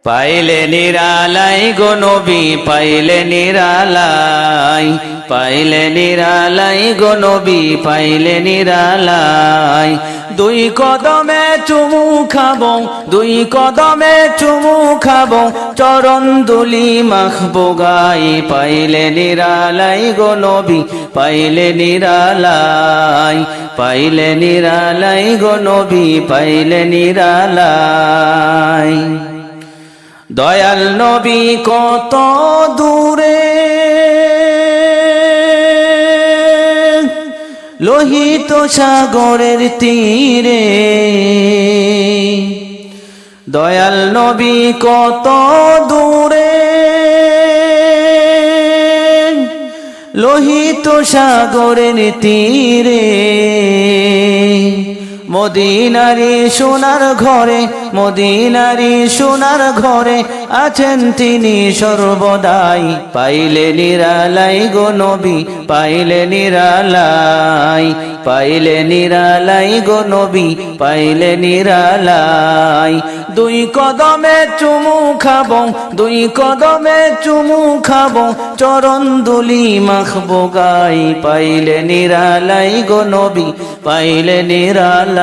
পাইলে নিরালাই গো নবী, পাইলে নিরালাই, পাইলে নিরালাই গো নবী, পাইলে নিরালাই। দুই কদমে চুমু খাবো, দুই কদমে চুমু খাবো, চরণ দুলি মাখবো গাই। পাইলে নিরালাই গো নবী, পাইলে নিরালাই, পাইলে নিরালাই গো নবী, পাইলে নিরালাই। দয়াল নবী কত দূরে, লোহিত সাগরের তীরে। দয়াল নবী কত দূরে, লোহিত সাগরের তীরে। মদিনারি সোনার ঘরে, মদিনারি সোনার ঘরে আছেন তিনি সর্বদাই। পাইলে নিরালাই গো নবী, পাইলে নিরালাই, পাইলে নিরালাই গো নবী, পাইলে নিরালাই। দুই কদমে চুমু খাবো, দুই কদমে চুমু খাবো, চরণ দুলি মাখবো গাই। পাইলে নিরালাই গো নবী, পাইলে নিরালাই।